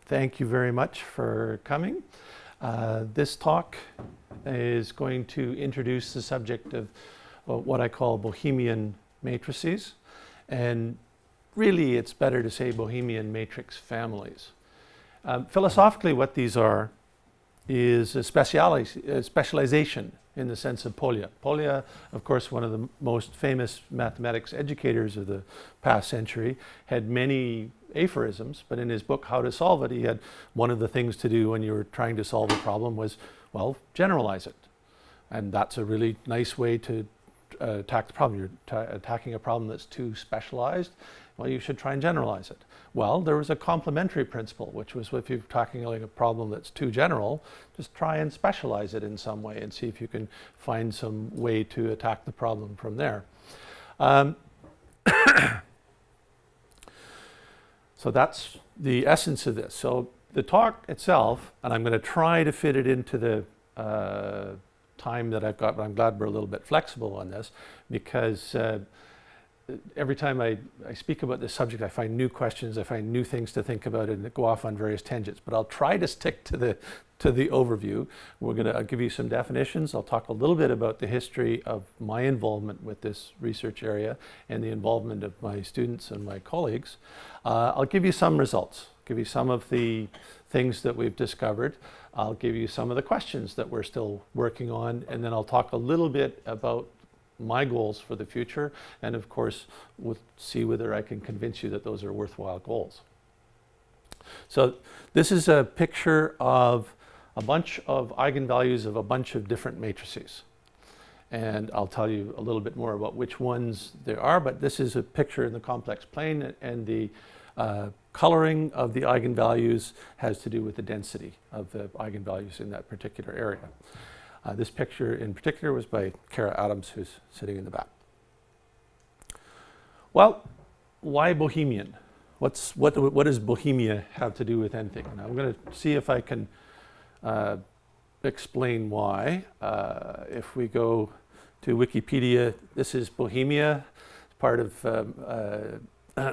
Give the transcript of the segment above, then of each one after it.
Thank you very much for coming. This talk is going to introduce the subject of what I call Bohemian matrices. And really, it's better to say Bohemian matrix families. Philosophically, what these are is a specialization in the sense of Pólya. Pólya, of course, one of the most famous mathematics educators of the past century, had many aphorisms, but in his book, How to Solve It, he had one of the things to do when you were trying to solve a problem was, well, generalize it. And that's a really nice way to attack the problem. You're attacking a problem that's too specialized, well, you should try and generalize it. Well, there was a complementary principle, which was if you're talking like a problem that's too general, just try and specialize it in some way and see if you can find some way to attack the problem from there. So that's the essence of this. So the talk itself, and I'm going to try to fit it into the time that I've got, but I'm glad we're a little bit flexible on this, because every time I speak about this subject, I find new questions, I find new things to think about, and go off on various tangents. But I'll try to stick to the overview. I'll give you some definitions. I'll talk a little bit about the history of my involvement with this research area and the involvement of my students and my colleagues. I'll give you some results, give you some of the things that we've discovered. I'll give you some of the questions that we're still working on, and then I'll talk a little bit about my goals for the future, and of course we'll see whether I can convince you that those are worthwhile goals. So this is a picture of a bunch of eigenvalues of a bunch of different matrices, and I'll tell you a little bit more about which ones there are, but this is a picture in the complex plane, and the coloring of the eigenvalues has to do with the density of the eigenvalues in that particular area. This picture in particular was by Kara Adams, who's sitting in the back. Well, why Bohemian? What does Bohemia have to do with anything? And I'm going to see if I can explain why. If we go to Wikipedia, this is Bohemia, part of the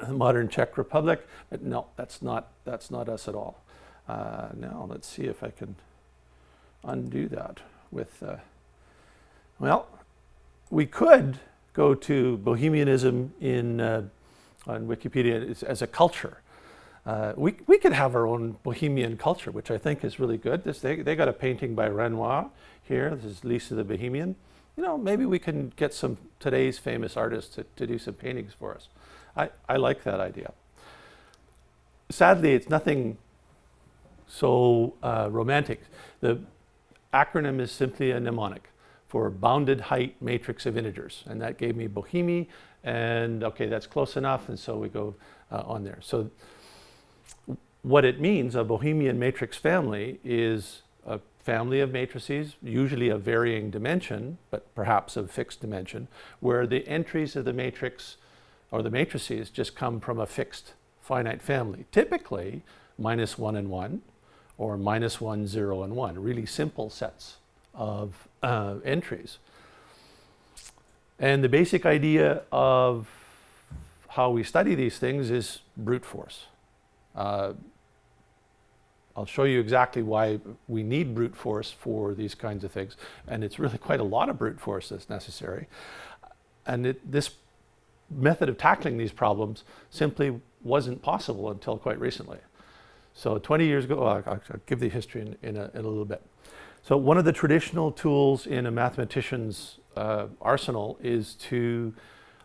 modern Czech Republic, but no, that's not us at all. Now let's see if I can undo that. Well, we could go to Bohemianism on Wikipedia as a culture. We could have our own Bohemian culture, which I think is really good. They got a painting by Renoir here. This is Lisa the Bohemian. You know, maybe we can get some today's famous artists to do some paintings for us. I like that idea. Sadly, it's nothing so romantic. The acronym is simply a mnemonic for bounded height matrix of integers, and that gave me Bohemi, and okay, that's close enough, and so we go on there. So what it means, a Bohemian matrix family, is a family of matrices, usually of varying dimension, but perhaps of fixed dimension, where the entries of the matrix or the matrices just come from a fixed finite family, typically -1 and 1, or -1, 0, and 1, really simple sets of entries. And the basic idea of how we study these things is brute force. I'll show you exactly why we need brute force for these kinds of things, and it's really quite a lot of brute force that's necessary. And this method of tackling these problems simply wasn't possible until quite recently. So 20 years ago, I'll give the history in a little bit. So one of the traditional tools in a mathematician's arsenal is to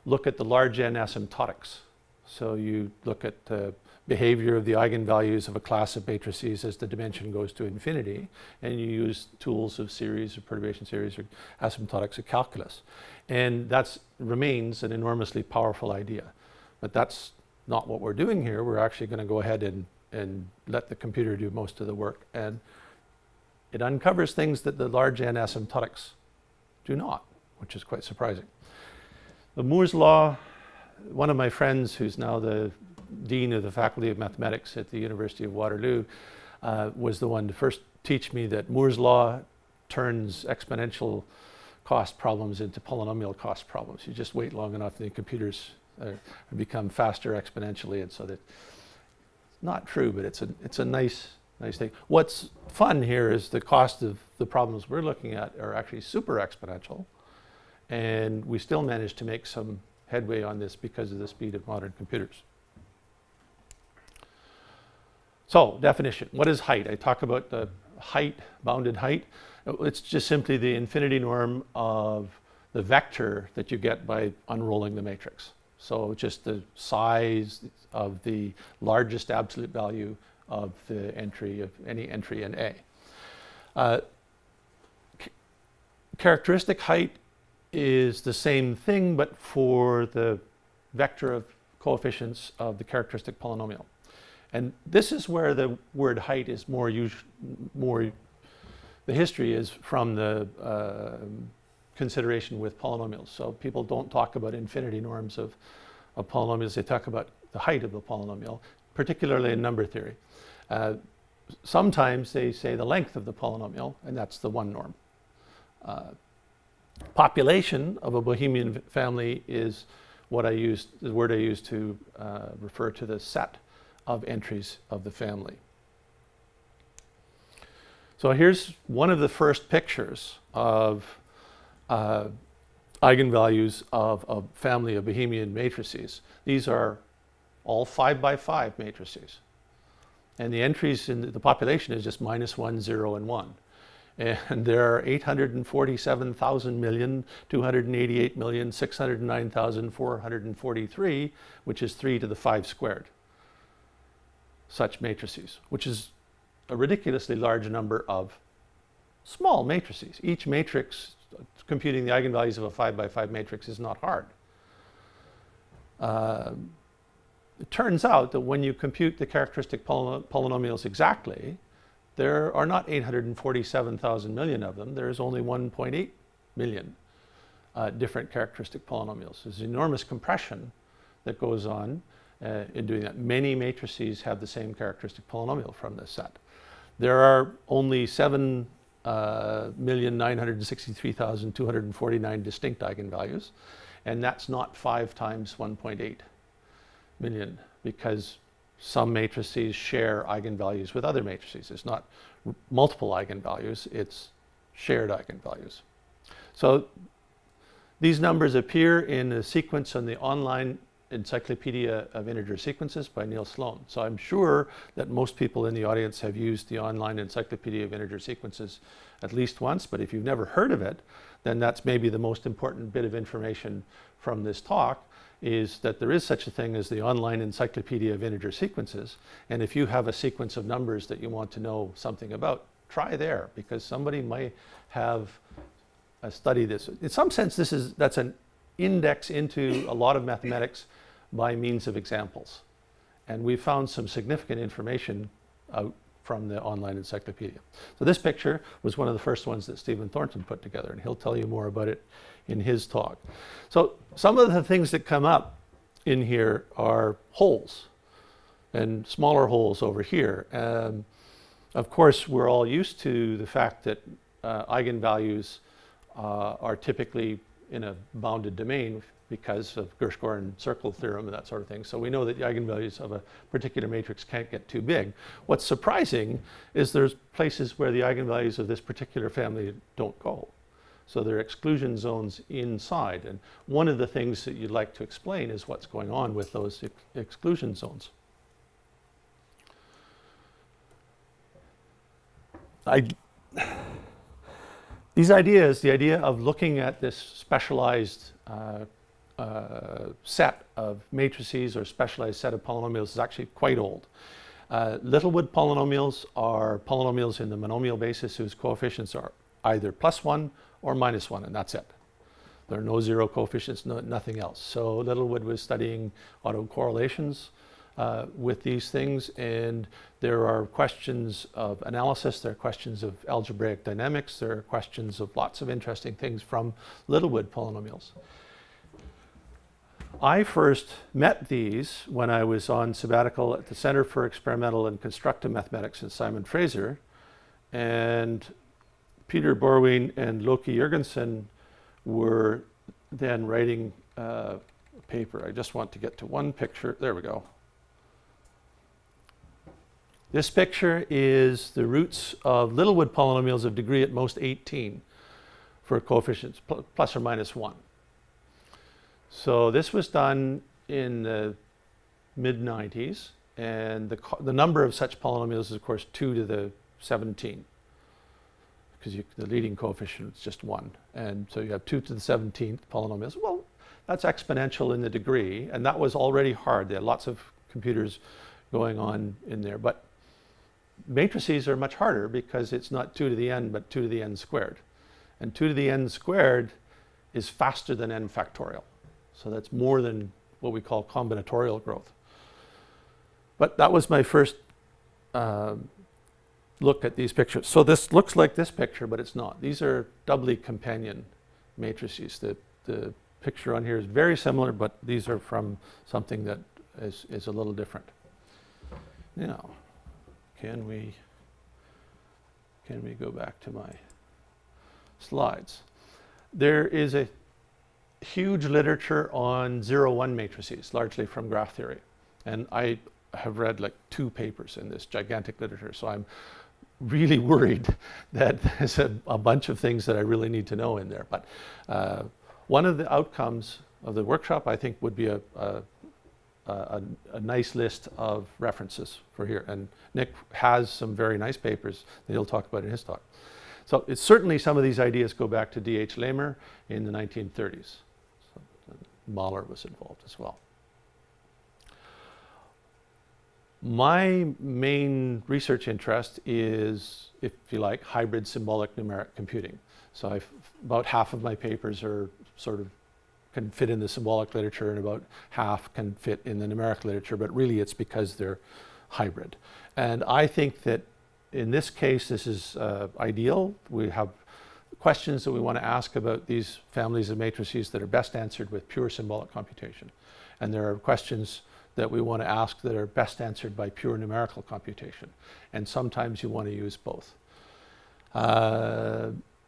look at the large N asymptotics. So you look at the behavior of the eigenvalues of a class of matrices as the dimension goes to infinity, and you use tools of series or perturbation series or asymptotics of calculus. And that remains an enormously powerful idea. But that's not what we're doing here. We're actually going to go ahead and let the computer do most of the work, and it uncovers things that the large N asymptotics do not, which is quite surprising. The Moore's law, one of my friends who's now the dean of the Faculty of Mathematics at the University of Waterloo was the one to first teach me that Moore's law turns exponential cost problems into polynomial cost problems. You just wait long enough and the computers become faster exponentially, and so that not true, but it's a nice thing. What's fun here is the cost of the problems we're looking at are actually super exponential, and we still manage to make some headway on this because of the speed of modern computers. So, definition. What is height? I talk about the height, bounded height. It's just simply the infinity norm of the vector that you get by unrolling the matrix. So just the size of the largest absolute value of the entry of any entry in A. Characteristic height is the same thing, but for the vector of coefficients of the characteristic polynomial. And this is where the word height is more the history is from the consideration with polynomials. So people don't talk about infinity norms of polynomials, they talk about the height of the polynomial, particularly in number theory. Sometimes they say the length of the polynomial, and that's the one norm. Population of a Bohemian family is what I used, the word I used to refer to the set of entries of the family. So here's one of the first pictures of eigenvalues of a family of Bohemian matrices. These are all 5 by 5 matrices. And the entries in the population is just -1, 0, and 1. And there are 847,288,609,443, which is 3 to the 5 squared. Such matrices, which is a ridiculously large number of small matrices. Each matrix, computing the eigenvalues of a 5 by 5 matrix is not hard. It turns out that when you compute the characteristic polynomials exactly, there are not 847,000 million of them. There's only 1.8 million different characteristic polynomials. There's enormous compression that goes on in doing that. Many matrices have the same characteristic polynomial from this set. There are only 7,963,249 distinct eigenvalues, and that's not 5 times 1.8 million, because some matrices share eigenvalues with other matrices. It's not multiple eigenvalues, it's shared eigenvalues. So these numbers appear in a sequence on the online Encyclopedia of Integer Sequences by Neil Sloan. So I'm sure that most people in the audience have used the online Encyclopedia of Integer Sequences at least once, but if you've never heard of it, then that's maybe the most important bit of information from this talk, is that there is such a thing as the online Encyclopedia of Integer Sequences. And if you have a sequence of numbers that you want to know something about, try there, because somebody might have studied this. In some sense, that's an index into a lot of mathematics by means of examples. And we found some significant information out from the online encyclopedia. So this picture was one of the first ones that Stephen Thornton put together, and he'll tell you more about it in his talk. So some of the things that come up in here are holes, and smaller holes over here. Of course, we're all used to the fact that eigenvalues are typically in a bounded domain because of Gershgorn circle theorem and that sort of thing. So we know that the eigenvalues of a particular matrix can't get too big. What's surprising is there's places where the eigenvalues of this particular family don't go. So there are exclusion zones inside. And one of the things that you'd like to explain is what's going on with those exclusion zones. These ideas, the idea of looking at this specialized set of matrices or specialized set of polynomials is actually quite old. Littlewood polynomials are polynomials in the monomial basis whose coefficients are either +1 or -1, and that's it. There are no zero coefficients, nothing else. So Littlewood was studying autocorrelations with these things, and there are questions of analysis, there are questions of algebraic dynamics, there are questions of lots of interesting things from Littlewood polynomials. I first met these when I was on sabbatical at the Center for Experimental and Constructive Mathematics at Simon Fraser, and Peter Borwein and Loki Jurgensen were then writing a paper. I just want to get to one picture. There we go. This picture is the roots of Littlewood polynomials of degree at most 18 for coefficients plus or minus 1. So this was done in the mid-90s, and the number of such polynomials is, of course, 2 to the 17, because the leading coefficient is just 1. And so you have 2 to the 17th polynomials. Well, that's exponential in the degree, and that was already hard. There had lots of computers going on in there. But matrices are much harder because it's not 2 to the n, but 2 to the n squared. And 2 to the n squared is faster than n factorial. So that's more than what we call combinatorial growth. But that was my first look at these pictures. So this looks like this picture, but it's not. These are doubly companion matrices. The picture on here is very similar, but these are from something that is a little different. Now, can we go back to my slides? There is a huge literature on 0-1 matrices, largely from graph theory. And I have read like 2 papers in this gigantic literature, so I'm really worried that there's a bunch of things that I really need to know in there. But one of the outcomes of the workshop, I think, would be a nice list of references for here. And Nick has some very nice papers that he'll talk about in his talk. So it's certainly some of these ideas go back to D.H. Lehmer in the 1930s. So Mahler was involved as well. My main research interest is, if you like, hybrid symbolic numeric computing. So about half of my papers are sort of can fit in the symbolic literature, and about half can fit in the numeric literature, but really it's because they're hybrid. And I think that in this case, this is ideal. We have questions that we want to ask about these families of matrices that are best answered with pure symbolic computation. And there are questions that we want to ask that are best answered by pure numerical computation. And sometimes you want to use both.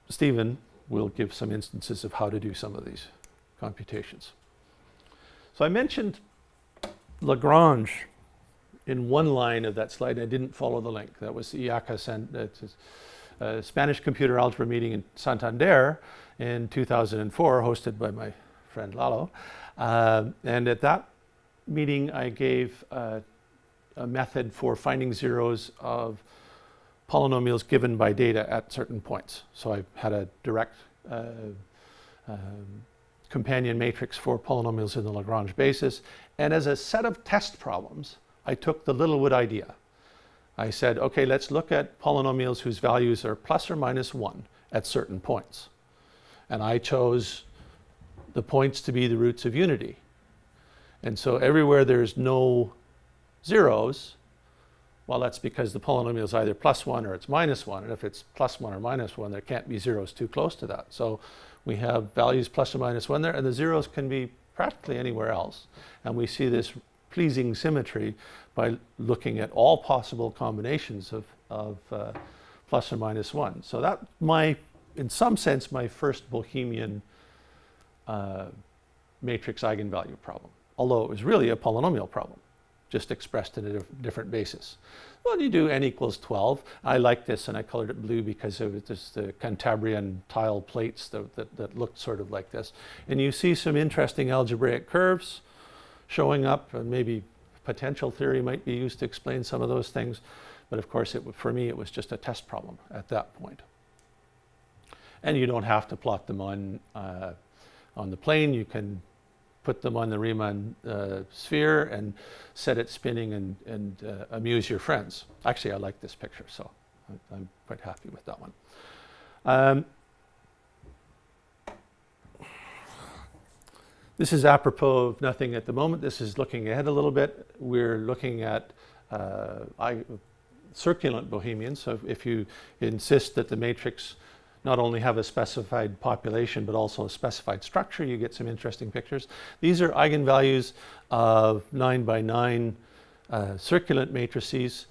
Stephen will give some instances of how to do some of these computations. So I mentioned Lagrange in one line of that slide. I didn't follow the link. That was the IACA Spanish Computer Algebra meeting in Santander in 2004, hosted by my friend Lalo. And at that meeting, I gave a method for finding zeros of polynomials given by data at certain points. So I had a direct companion matrix for polynomials in the Lagrange basis. And as a set of test problems, I took the Littlewood idea. I said, okay, let's look at polynomials whose values are plus or minus 1 at certain points. And I chose the points to be the roots of unity. And so everywhere there's no zeros, well, that's because the polynomial is either plus 1 or it's minus 1. And if it's plus 1 or minus 1, there can't be zeros too close to that. So we have values plus or minus 1 there, and the zeros can be practically anywhere else. And we see this pleasing symmetry by looking at all possible combinations of plus or minus 1. So that in some sense, my first Bohemian matrix eigenvalue problem, although it was really a polynomial problem, just expressed in a different basis. Well, you do n equals 12. I like this, and I colored it blue because it was just the Cantabrian tile plates that looked sort of like this. And you see some interesting algebraic curves showing up, and maybe potential theory might be used to explain some of those things. But of course, for me, it was just a test problem at that point. And you don't have to plot them on the plane. You can put them on the Riemann sphere and set it spinning and amuse your friends. Actually, I like this picture, so I'm quite happy with that one. This is apropos of nothing at the moment. This is looking ahead a little bit. We're looking at circulant Bohemians. So if you insist that the matrix not only have a specified population, but also a specified structure, you get some interesting pictures. These are eigenvalues of 9 by 9 circulant matrices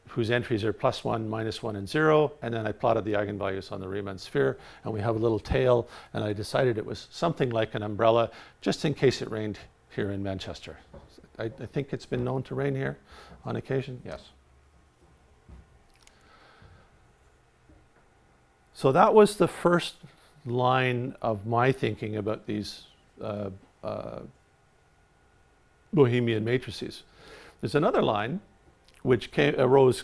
whose entries are plus 1, minus 1, and 0. And then I plotted the eigenvalues on the Riemann sphere, and we have a little tail, and I decided it was something like an umbrella, just in case it rained here in Manchester. I think it's been known to rain here on occasion, yes. So that was the first line of my thinking about these Bohemian matrices. There's another line which arose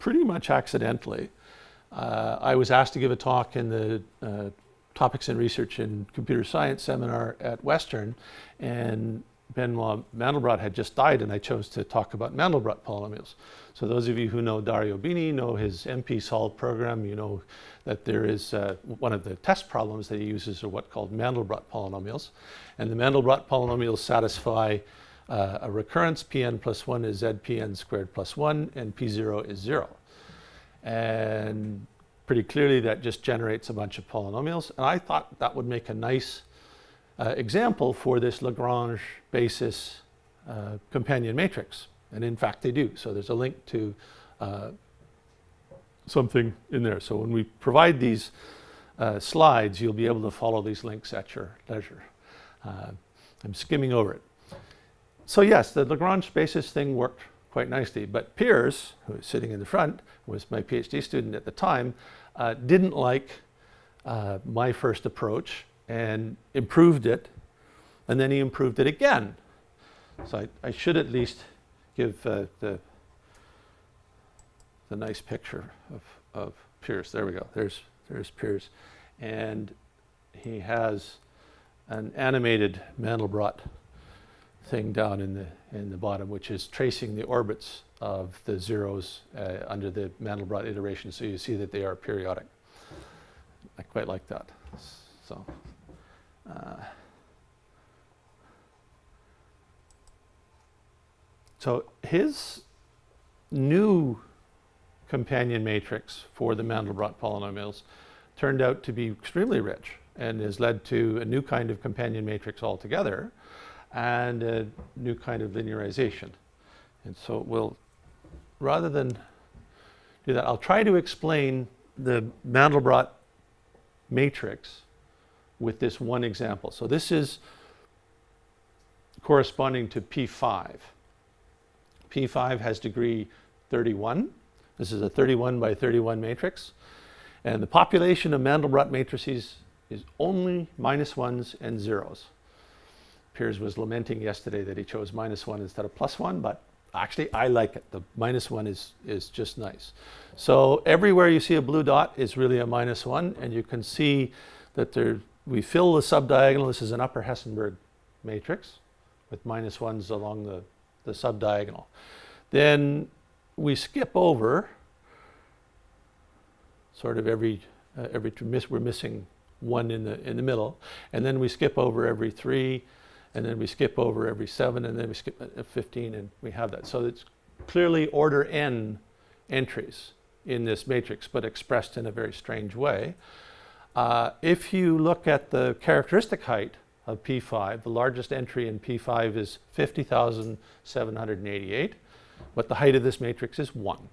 pretty much accidentally. I was asked to give a talk in the Topics in Research in Computer Science seminar at Western, and Benoit Mandelbrot had just died, and I chose to talk about Mandelbrot polynomials. So those of you who know Dario Bini know his MP-solve program. You know that there is one of the test problems that he uses are what called Mandelbrot polynomials. And the Mandelbrot polynomials satisfy a recurrence. Pn plus 1 is zpn squared plus 1, and p0 is 0. And pretty clearly that just generates a bunch of polynomials. And I thought that would make a nice example for this Lagrange basis companion matrix. And in fact they do. So there's a link to something in there. So when we provide these slides, you'll be able to follow these links at your leisure. I'm skimming over it. So yes, the Lagrange basis thing worked quite nicely, but Piers, who was sitting in the front, was my PhD student at the time, didn't like my first approach and improved it, and then he improved it again. So I should at least give the nice picture of Piers. There we go. There's Piers, and he has an animated Mandelbrot thing down in the bottom, which is tracing the orbits of the zeros under the Mandelbrot iteration, so you see that they are periodic. I quite like that. So his new companion matrix for the Mandelbrot polynomials turned out to be extremely rich and has led to a new kind of companion matrix altogether and a new kind of linearization. And so we'll, rather than do that, I'll try to explain the Mandelbrot matrix with this one example. So this is corresponding to P5. P5 has degree 31. This is a 31 by 31 matrix. And the population of Mandelbrot matrices is only -1s and 0s. Piers was lamenting yesterday that he chose -1 instead of +1, but actually I like it. The -1 is just nice. So everywhere you see a blue dot is really a -1, and you can see that we fill the subdiagonal. This is an upper Hessenberg matrix with -1s along the subdiagonal. Then we skip over sort of we're missing 1 in the middle, and then we skip over every 3, and then we skip over every 7, and then we skip 15, and we have that. So it's clearly order n entries in this matrix, but expressed in a very strange way. If you look at the characteristic height of P5, the largest entry in P5 is 50,788, but the height of this matrix is 1.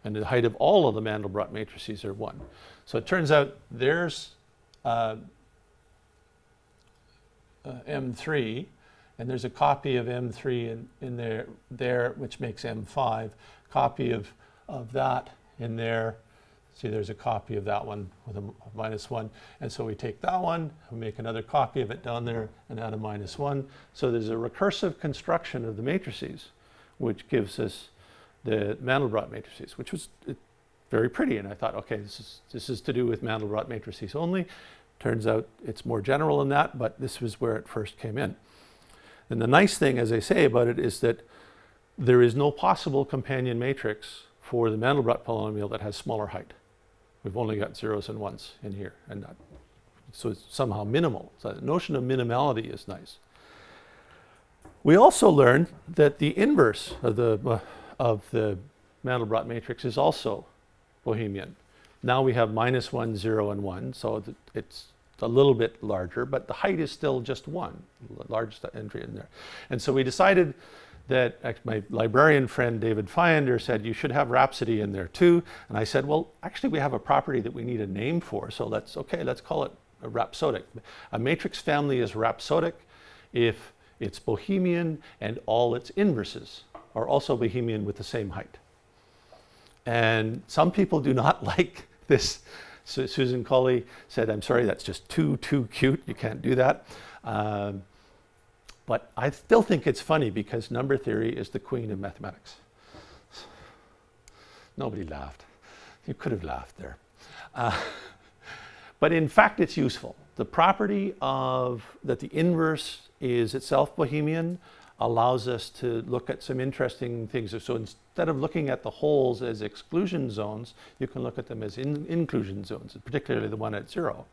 And the height of all of the Mandelbrot matrices are 1. So it turns out there's M3, and there's a copy of M3 in there, which makes M5. Copy of that in there. See, there's a copy of that one with a -1. And so we take that one, we make another copy of it down there, and add a -1. So there's a recursive construction of the matrices, which gives us the Mandelbrot matrices, which was very pretty. And I thought, okay, this is to do with Mandelbrot matrices only. Turns out it's more general than that, but this was where it first came in. And the nice thing, as I say about it, is that there is no possible companion matrix for the Mandelbrot polynomial that has smaller height. We've only got 0s and 1s in here, and so it's somehow minimal. So the notion of minimality is nice. We also learned that the inverse of the Mandelbrot matrix is also Bohemian. Now we have -1, 0, and 1, so it's a little bit larger, but the height is still just 1, the largest entry in there. And so we decided that my librarian friend David Feyender said you should have Rhapsody in there too. And I said, well, actually we have a property that we need a name for, so let's call it a rhapsodic. A matrix family is rhapsodic if it's Bohemian and all its inverses are also Bohemian with the same height. And some people do not like this. So Susan Colley said, I'm sorry, that's just too cute. You can't do that. But I still think it's funny because number theory is the queen of mathematics. Nobody laughed. You could have laughed there. But in fact, it's useful. The property of that the inverse is itself Bohemian allows us to look at some interesting things. So instead of looking at the holes as exclusion zones, you can look at them as inclusion zones, particularly the one at 0.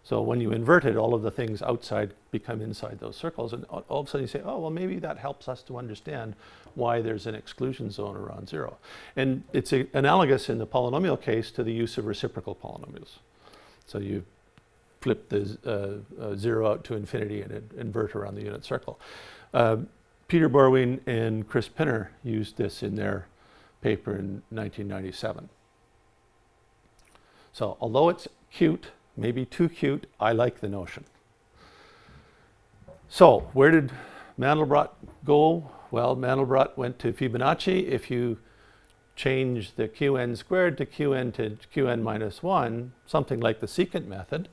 So when you invert it, all of the things outside become inside those circles. And all of a sudden you say, oh, well, maybe that helps us to understand why there's an exclusion zone around 0. And it's analogous in the polynomial case to the use of reciprocal polynomials. So you flip the 0 out to infinity and invert around the unit circle. Peter Borwein and Chris Pinner used this in their paper in 1997. So although it's cute, maybe too cute, I like the notion. So where did Mandelbrot go? Well, Mandelbrot went to Fibonacci. If you change the qn squared to qn minus 1, something like the secant method,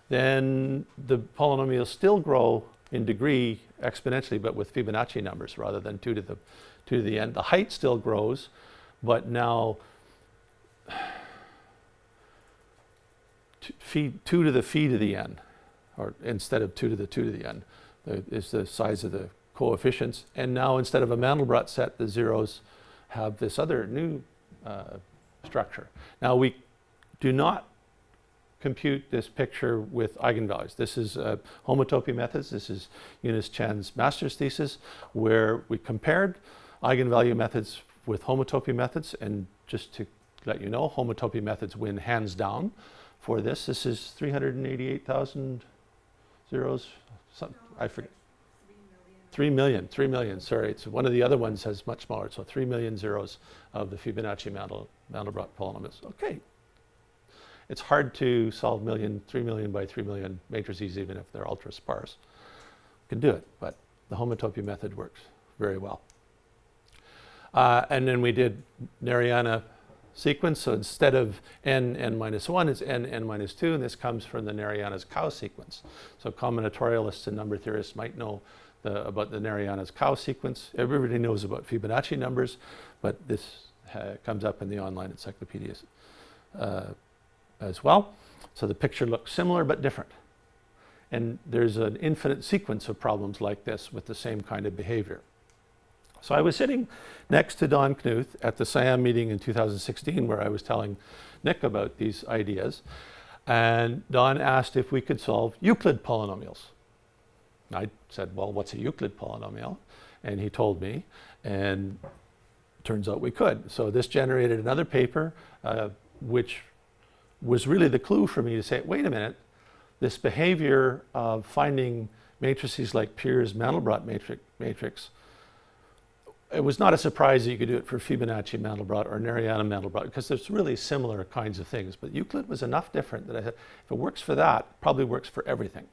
then the polynomials still grow in degree exponentially, but with Fibonacci numbers rather than 2 to the n. The height still grows, but now 2 to the phi to the n, or instead of 2 to the 2 to the n, is the size of the coefficients. And now instead of a Mandelbrot set, the zeros have this other new structure. Now we do not compute this picture with eigenvalues. This is homotopy methods. This is Eunice Chan's master's thesis, where we compared eigenvalue methods with homotopy methods. And just to let you know, homotopy methods win hands down for this. This is 388,000 zeros. I forget. 3 million, sorry. It's one of the other ones has much smaller, so 3 million zeros of the Fibonacci Mandelbrot polynomials. Okay. It's hard to solve 3 million by 3 million matrices, even if they're ultra sparse. You can do it, but the homotopy method works very well. And then we did Nariana sequence. So instead of n minus 1, it's n minus 2, and this comes from the Nariana's cow sequence. So combinatorialists and number theorists might know about the Nariana's cow sequence. Everybody knows about Fibonacci numbers, but this comes up in the online encyclopedias as well. So the picture looks similar but different. And there's an infinite sequence of problems like this with the same kind of behavior. So I was sitting next to Don Knuth at the SIAM meeting in 2016, where I was telling Nick about these ideas. And Don asked if we could solve Euclid polynomials. I said, well, what's a Euclid polynomial? And he told me, and turns out we could. So this generated another paper, which was really the clue for me to say, wait a minute, this behavior of finding matrices like Pierre's Mandelbrot matrix, it was not a surprise that you could do it for Fibonacci Mandelbrot or Nariana Mandelbrot, because there's really similar kinds of things. But Euclid was enough different that I said, if it works for that, it probably works for everything.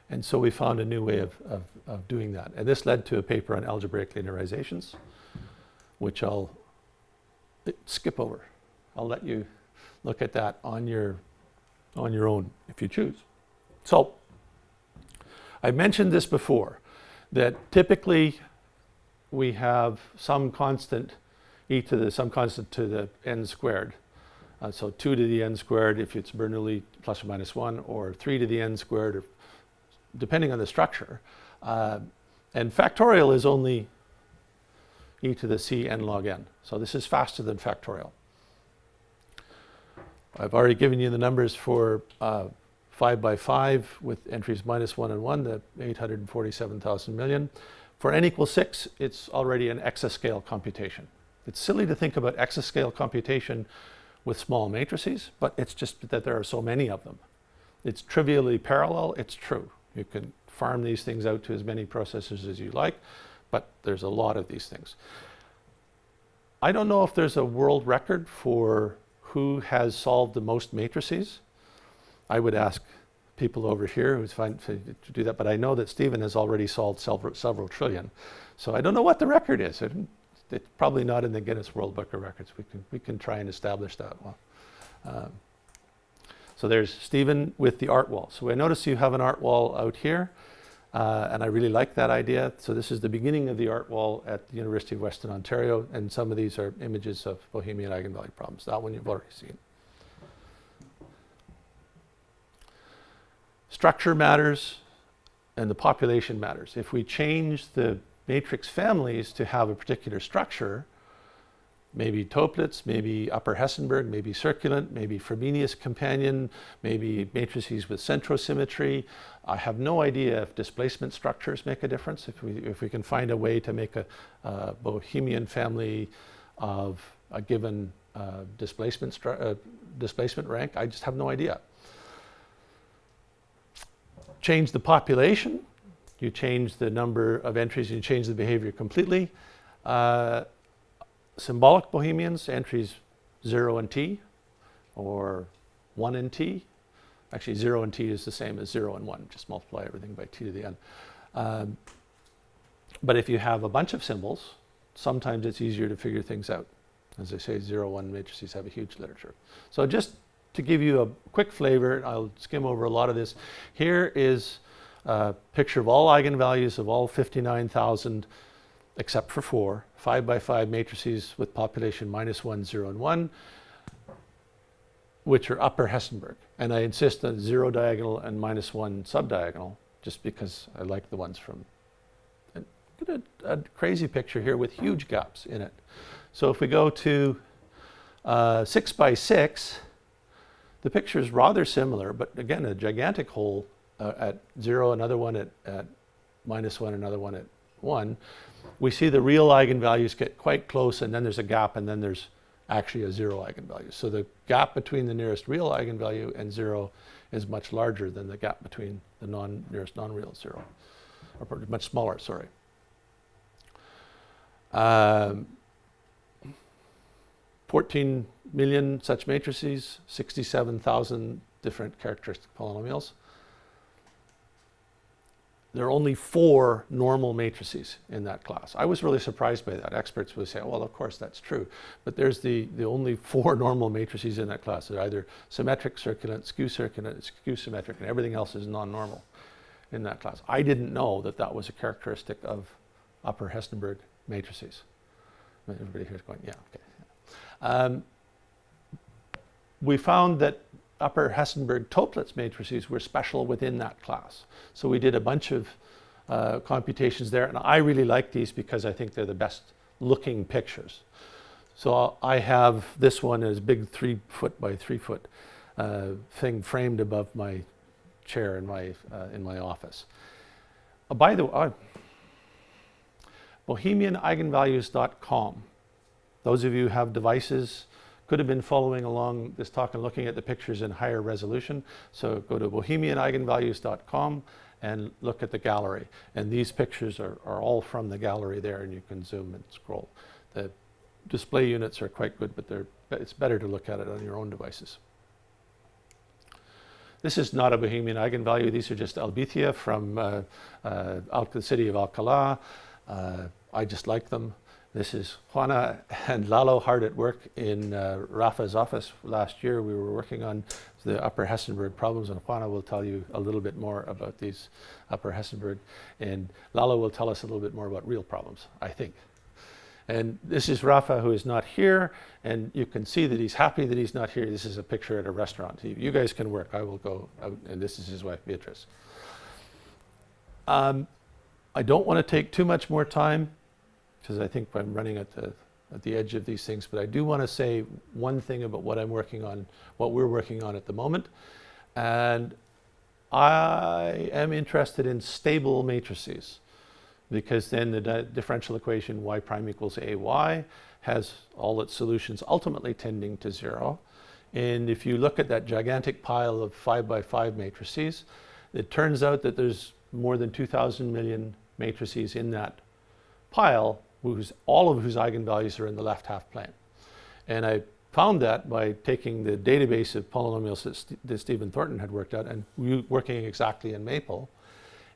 And so we found a new way of doing that. And this led to a paper on algebraic linearizations, which I'll skip over. I'll let you look at that on your own if you choose. So I mentioned this before, that typically we have some constant some constant to the n squared. So 2 to the n squared if it's Bernoulli plus or minus 1, or 3 to the n squared, or depending on the structure. And factorial is only e to the c n log n. So this is faster than factorial. I've already given you the numbers for 5 by 5 with entries minus 1 and 1, the 847,000 million. For n equals 6, it's already an exascale computation. It's silly to think about exascale computation with small matrices, but it's just that there are so many of them. It's trivially parallel, it's true. You can farm these things out to as many processors as you like, but there's a lot of these things. I don't know if there's a world record for who has solved the most matrices. I would ask people over here who's fine to do that, but I know that Stephen has already solved several trillion. So I don't know what the record is. it's probably not in the Guinness World Book of Records. We can try and establish that one. So there's Stephen with the art wall. So I notice you have an art wall out here, and I really like that idea. So this is the beginning of the art wall at the University of Western Ontario, and some of these are images of Bohemian eigenvalue problems. That one you've already seen. Structure matters, and the population matters. If we change the matrix families to have a particular structure, maybe Toeplitz, maybe upper Hessenberg, maybe circulant, maybe Frobenius companion, maybe matrices with centrosymmetry. I have no idea if displacement structures make a difference. If we can find a way to make a Bohemian family of a given displacement rank, I just have no idea. Change the population, you change the number of entries, you change the behavior completely. Symbolic Bohemians, entries 0 and t, or 1 and t. Actually, 0 and t is the same as 0 and 1, just multiply everything by t to the n. But if you have a bunch of symbols, sometimes it's easier to figure things out. As I say, 0, 1 matrices have a huge literature. So just to give you a quick flavor, I'll skim over a lot of this. Here is a picture of all eigenvalues of all 59,000 except for 4, 5 by 5 matrices with population -1, 0, and 1, which are upper Hessenberg. And I insist on 0 diagonal and -1 subdiagonal, just because I like the ones from. And get a crazy picture here with huge gaps in it. So if we go to 6 by 6, the picture is rather similar, but again, a gigantic hole at 0, another one at -1, another one at 1. We see the real eigenvalues get quite close, and then there's a gap, and then there's actually a 0 eigenvalue. So the gap between the nearest real eigenvalue and 0 is much larger than the gap between the nearest non-real 0, or much smaller, sorry. 14 million such matrices, 67,000 different characteristic polynomials. There are only 4 normal matrices in that class. I was really surprised by that. Experts would say, well, of course that's true. But there's the only 4 normal matrices in that class. They're either symmetric, circulant, skew symmetric, and everything else is non-normal in that class. I didn't know that that was a characteristic of upper Hessenberg matrices. Everybody here is going, yeah, okay. We found that upper Hessenberg Toeplitz matrices were special within that class. So we did a bunch of computations there, and I really like these because I think they're the best looking pictures. So I have this one as big 3 foot by 3 foot thing framed above my chair in my office. By the way, BohemianEigenvalues.com. Those of you who have devices could have been following along this talk and looking at the pictures in higher resolution. So go to BohemianEigenvalues.com and look at the gallery. And these pictures are all from the gallery there, and you can zoom and scroll. The display units are quite good, but it's better to look at it on your own devices. This is not a Bohemian eigenvalue. These are just Albethia from the city of Alcalá. I just like them. This is Juana and Lalo hard at work in Rafa's office. Last year we were working on the upper Hessenberg problems, and Juana will tell you a little bit more about these upper Hessenberg, and Lalo will tell us a little bit more about real problems, I think. And this is Rafa, who is not here, and you can see that he's happy that he's not here. This is a picture at a restaurant. You guys can work. I will go out, and this is his wife, Beatrice. I don't want to take too much more time, because I think I'm running at the edge of these things, but I do want to say one thing about what we're working on at the moment. And I am interested in stable matrices, because then the differential equation y prime equals ay has all its solutions ultimately tending to 0. And if you look at that gigantic pile of 5 by 5 matrices, it turns out that there's more than 2,000 million matrices in that pile, all of whose eigenvalues are in the left half plane. And I found that by taking the database of polynomials that Stephen Thornton had worked out and working exactly in Maple,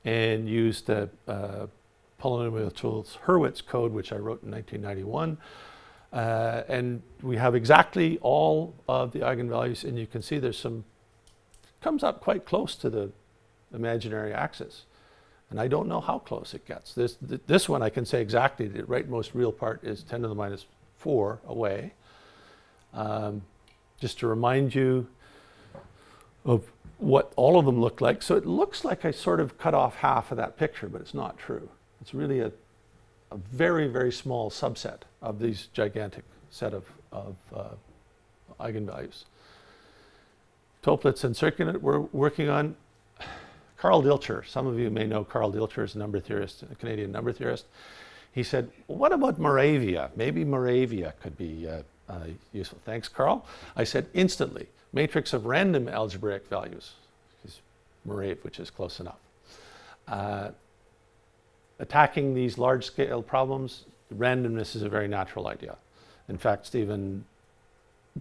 and used polynomial tools Hurwitz code, which I wrote in 1991. And we have exactly all of the eigenvalues, and you can see there's some, comes up quite close to the imaginary axis. And I don't know how close it gets. This one I can say exactly, the rightmost real part is 10 to the minus 4 away. Just to remind you of what all of them look like. So it looks like I sort of cut off half of that picture, but it's not true. It's really a very, very small subset of these gigantic set of eigenvalues. Toeplitz and Circulant we're working on. Carl Dilcher, some of you may know Carl Dilcher is a number theorist, a Canadian number theorist. He said, well, what about Moravia? Maybe Moravia could be useful. Thanks, Carl. I said instantly, matrix of random algebraic values, is Morave, which is close enough. Attacking these large-scale problems, randomness is a very natural idea. In fact, Stephen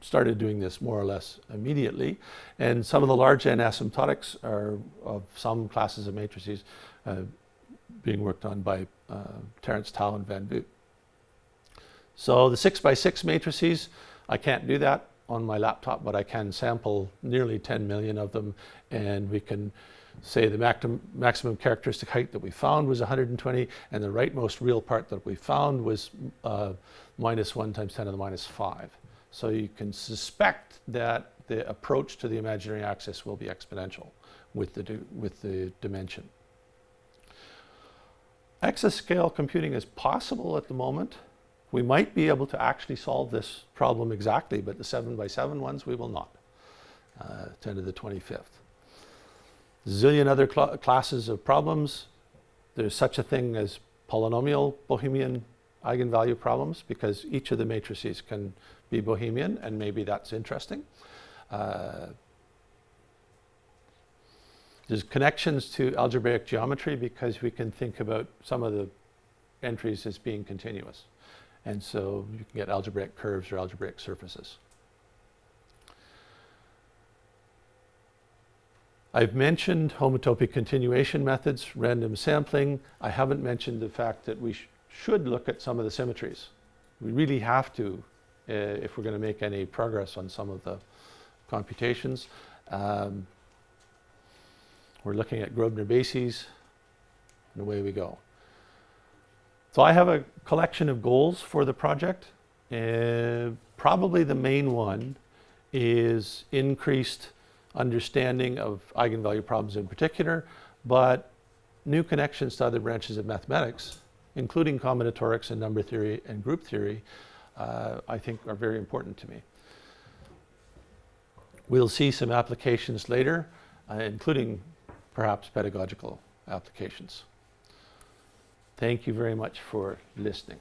started doing this more or less immediately, and some of the large n asymptotics are of some classes of matrices being worked on by Terence Tao and Van Voot. So the 6x6 matrices, I can't do that on my laptop, but I can sample nearly 10 million of them, and we can say the maximum characteristic height that we found was 120, and the rightmost real part that we found was minus 1 times 10 to the minus 5. So you can suspect that the approach to the imaginary axis will be exponential with the dimension. Exascale computing is possible at the moment. We might be able to actually solve this problem exactly, but the 7x7 ones we will not. 10 to the 25th. Zillion other classes of problems. There's such a thing as polynomial Bohemian eigenvalue problems, because each of the matrices can be Bohemian, and maybe that's interesting. There's connections to algebraic geometry, because we can think about some of the entries as being continuous. And so you can get algebraic curves or algebraic surfaces. I've mentioned homotopic continuation methods, random sampling. I haven't mentioned the fact that we should look at some of the symmetries. We really have to if we're going to make any progress on some of the computations. We're looking at Grosvenor bases, and away we go. So I have a collection of goals for the project. Probably the main one is increased understanding of eigenvalue problems in particular, but new connections to other branches of mathematics, including combinatorics and number theory and group theory, I think are very important to me. We'll see some applications later, including perhaps pedagogical applications. Thank you very much for listening.